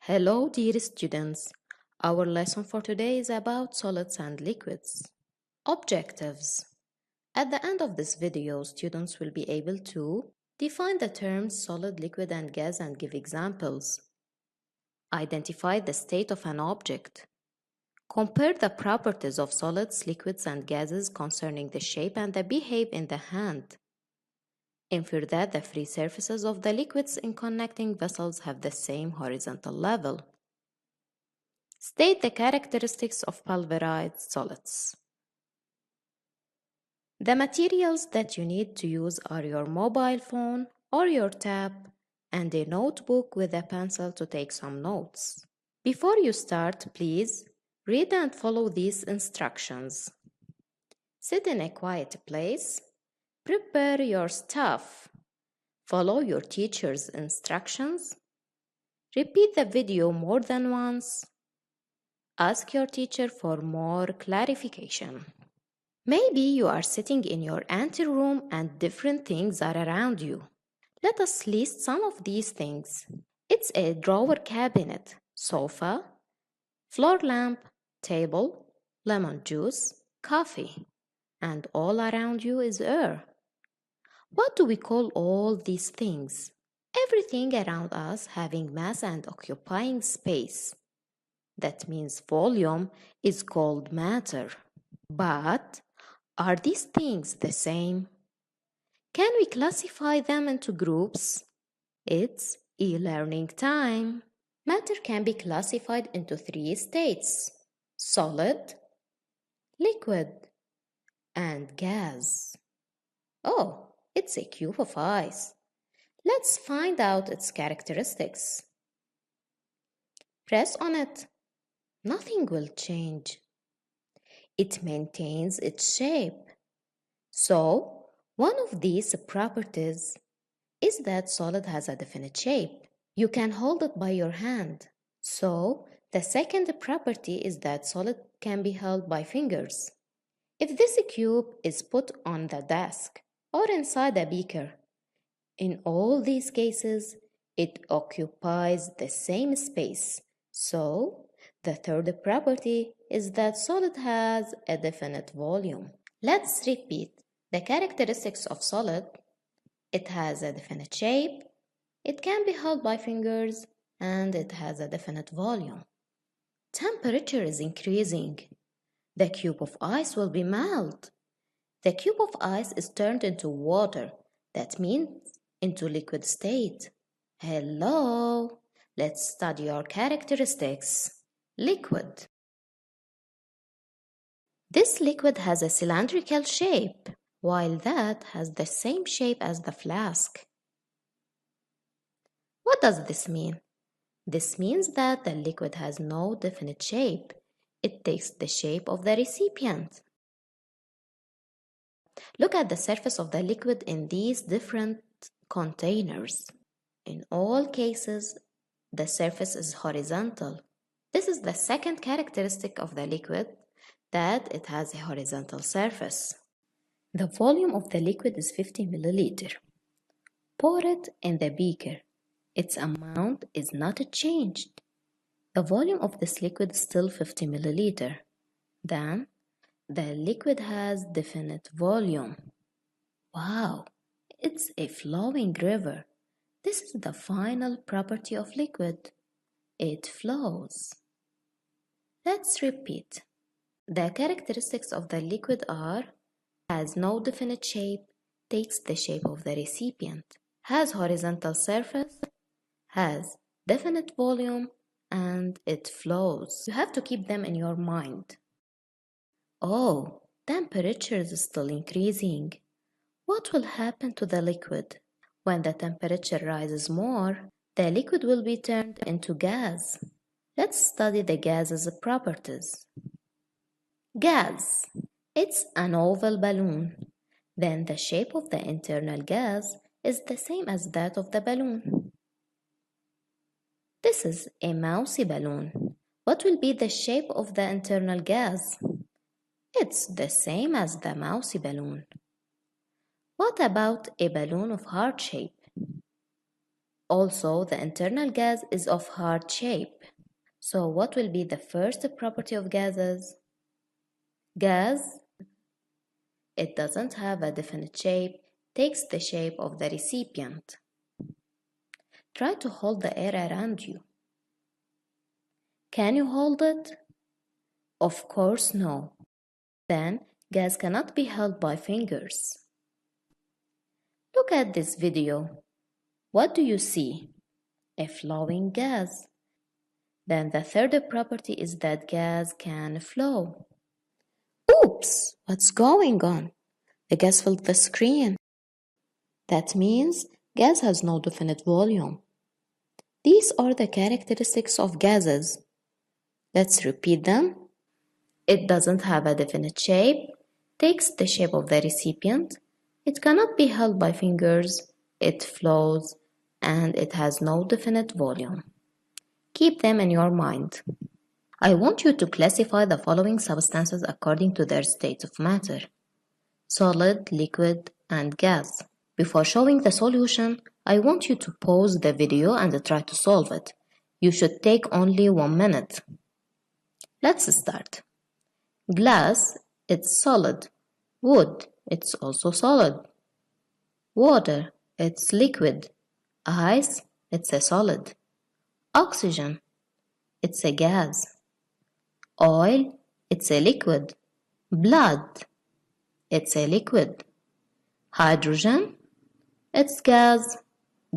Hello, dear students. Our lesson for today is about solids and liquids. Objectives. At the end of this video, students will be able to define the terms solid, liquid, and gas and give examples. Identify the state of an object. Compare the properties of solids, liquids, and gases concerning the shape and the behavior in the hand. Infer that the free surfaces of the liquids in connecting vessels have the same horizontal level. State the characteristics of pulverized solids. The materials that you need to use are your mobile phone or your tab and a notebook with a pencil to take some notes. Before you start, please read and follow these instructions. Sit in a quiet place. Prepare your stuff. Follow your teacher's instructions. Repeat the video more than once. Ask your teacher for more clarification. Maybe you are sitting in your anteroom and different things are around you. Let us list some of these things. It's a drawer cabinet, sofa, floor lamp, table, lemon juice, coffee, and all around you is air. What do we call all these things? Everything around us having mass and occupying space. That means volume is called matter. But are these things the same? Can we classify them into groups? It's e-learning time. Matter can be classified into 3 states: solid, liquid, and gas. Oh, it's a cube of ice. Let's find out its characteristics. Press on it. Nothing will change. It maintains its shape. So, one of these properties is that solid has a definite shape. You can hold it by your hand. So, the second property is that solid can be held by fingers. If this cube is put on the desk or inside a beaker, in all these cases, it occupies the same space. So, the third property is that solid has a definite volume. Let's repeat the characteristics of solid. It has a definite shape, it can be held by fingers, and it has a definite volume. Temperature is increasing. The cube of ice will be melted. The cube of ice is turned into water. That means into liquid state. Hello! Let's study our characteristics. Liquid. This liquid has a cylindrical shape, while that has the same shape as the flask. What does this mean? This means that the liquid has no definite shape. It takes the shape of the recipient. Look at the surface of the liquid in these different containers. In all cases, the surface is horizontal. This is the second characteristic of the liquid, that it has a horizontal surface. The volume of the liquid is 50 milliliter. Pour it in the beaker. Its amount is not changed. The volume of this liquid is still 50 milliliter. Then, the liquid has definite volume. Wow, it's a flowing river. This is the final property of liquid. It flows. Let's repeat. The characteristics of the liquid are: has no definite shape, takes the shape of the recipient, has horizontal surface, has definite volume, and it flows. You have to keep them in your mind. Oh, temperature is still increasing. What will happen to the liquid? When the temperature rises more, the liquid will be turned into gas. Let's study the gas's properties. Gas. It's an oval balloon. Then the shape of the internal gas is the same as that of the balloon. This is a mousy balloon. What will be the shape of the internal gas? It's the same as the mousy balloon. What about a balloon of heart shape? Also, the internal gas is of heart shape. So what will be the first property of gases? Gas, it doesn't have a definite shape, takes the shape of the recipient. Try to hold the air around you. Can you hold it? Of course no. Then, gas cannot be held by fingers. Look at this video. What do you see? A flowing gas. Then the third property is that gas can flow. Oops! What's going on? The gas filled the screen. That means gas has no definite volume. These are the characteristics of gases. Let's repeat them. It doesn't have a definite shape, takes the shape of the recipient, it cannot be held by fingers, it flows, and it has no definite volume. Keep them in your mind. I want you to classify the following substances according to their state of matter: solid, liquid, and gas. Before showing the solution, I want you to pause the video and try to solve it. You should take only 1 minute. Let's start. Glass, it's solid. Wood, it's also solid. Water, it's liquid. Ice, it's a solid. Oxygen, it's a gas. Oil, it's a liquid. Blood, it's a liquid. Hydrogen, it's gas.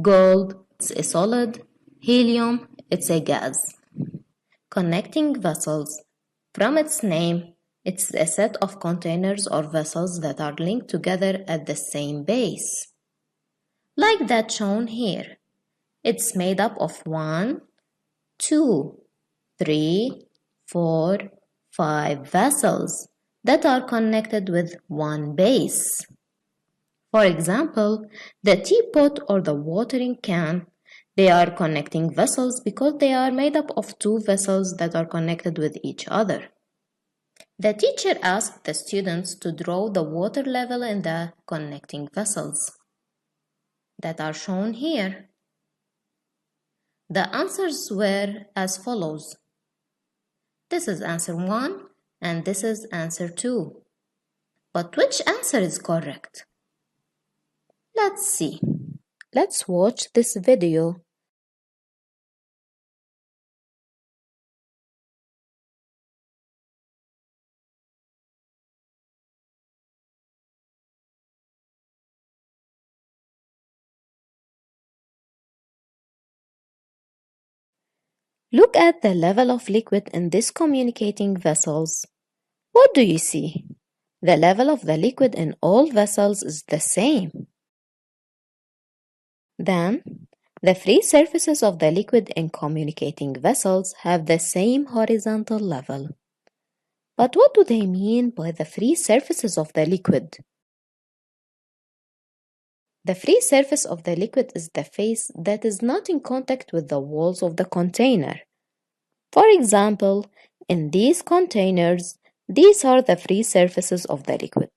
Gold, it's a solid. Helium, it's a gas. Connecting vessels. From its name, it's a set of containers or vessels that are linked together at the same base. Like that shown here. It's made up of 1, 2, 3, 4, 5 vessels that are connected with one base. For example, the teapot or the watering can, they are connecting vessels because they are made up of 2 vessels that are connected with each other. The teacher asked the students to draw the water level in the connecting vessels that are shown here. The answers were as follows. This is answer 1 and this is answer 2. But which answer is correct? Let's see. Let's watch this video. Look at the level of liquid in these communicating vessels. What do you see? The level of the liquid in all vessels is the same. Then, the free surfaces of the liquid in communicating vessels have the same horizontal level. But what do they mean by the free surfaces of the liquid? The free surface of the liquid is the face that is not in contact with the walls of the container. For example, in these containers, these are the free surfaces of the liquid.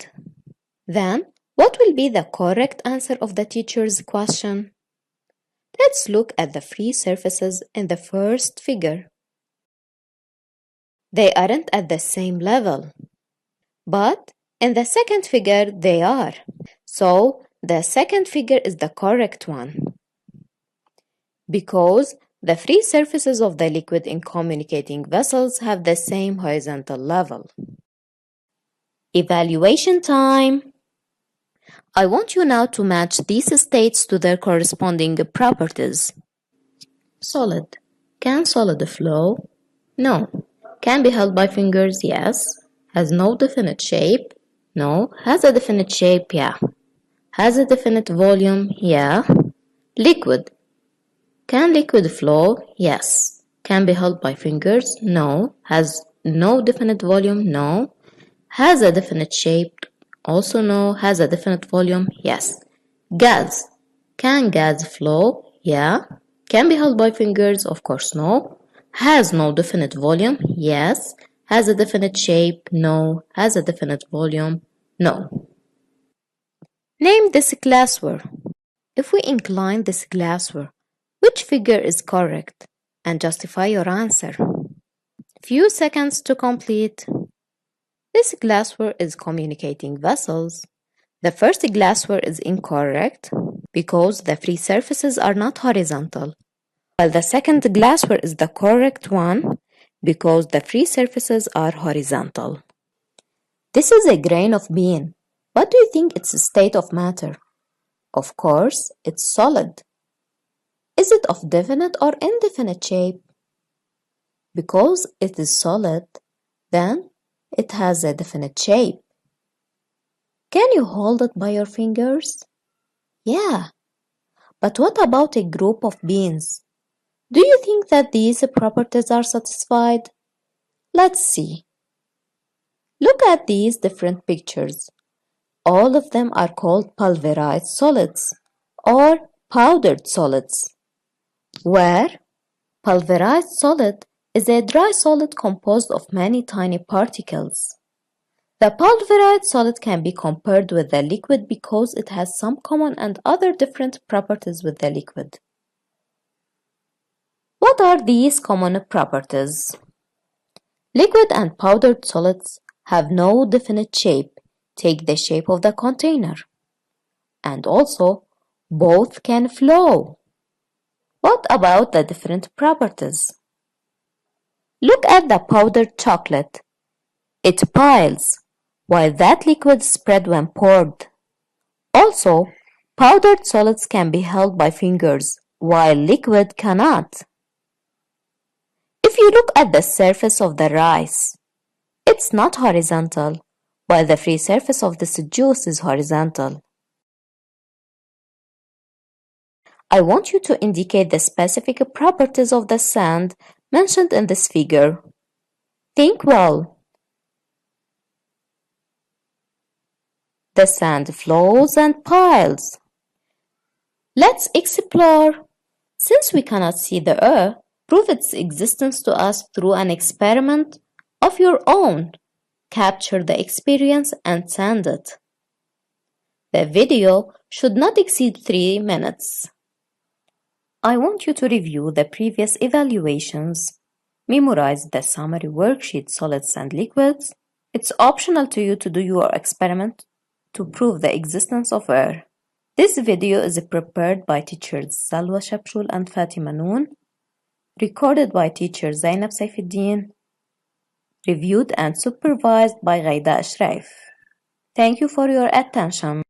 Then, what will be the correct answer of the teacher's question? Let's look at the free surfaces in the first figure. They aren't at the same level, but in the second figure they are. So, the second figure is the correct one, because the free surfaces of the liquid in communicating vessels have the same horizontal level. Evaluation time. I want you now to match these states to their corresponding properties. Solid. Can solid flow? No. Can be held by fingers? Yes. Has no definite shape? No. Has a definite shape? Yeah. Has a definite volume? Yeah. Liquid. Can liquid flow? Yes. Can be held by fingers? No. Has no definite volume? No. Has a definite shape? Also no. Has a definite volume? Yes. Gas. Can gas flow? Yeah. Can be held by fingers? Of course no. Has no definite volume? Yes. Has a definite shape? No. Has a definite volume? No. Name this glassware. If we incline this glassware, Which figure is correct? And justify your answer. Few seconds to complete. This glassware is communicating vessels. The first glassware is incorrect because the free surfaces are not horizontal, while the second glassware is the correct one because the free surfaces are horizontal. This is a grain of bean. What do you think its state of matter? Of course, it's solid. Is it of definite or indefinite shape? Because it is solid, then it has a definite shape. Can you hold it by your fingers? Yeah, but what about a group of beans? Do you think that these properties are satisfied? Let's see. Look at these different pictures. All of them are called pulverized solids or powdered solids, where pulverized solid is a dry solid composed of many tiny particles. The pulverized solid can be compared with the liquid because it has some common and other different properties with the liquid. What are these common properties? Liquid and powdered solids have no definite shape, take the shape of the container. And also, both can flow. What about the different properties? Look at the powdered chocolate. It piles, while that liquid spread when poured. Also, powdered solids can be held by fingers, while liquid cannot. If you look at the surface of the rice, it's not horizontal, while the free surface of this juice is horizontal. I want you to indicate the specific properties of the sand mentioned in this figure. Think well. The sand flows and piles. Let's explore. Since we cannot see the earth, prove its existence to us through an experiment of your own. Capture the experience and send it. The video should not exceed 3 minutes. I want you to review the previous evaluations. Memorize the summary worksheet solids and liquids. It's optional to you to do your experiment to prove the existence of air. This video is prepared by teachers Salwa Shabshul and Fatima Noon, recorded by teacher Zainab Saifuddin, reviewed and supervised by Ghaida Ashraf. Thank you for your attention.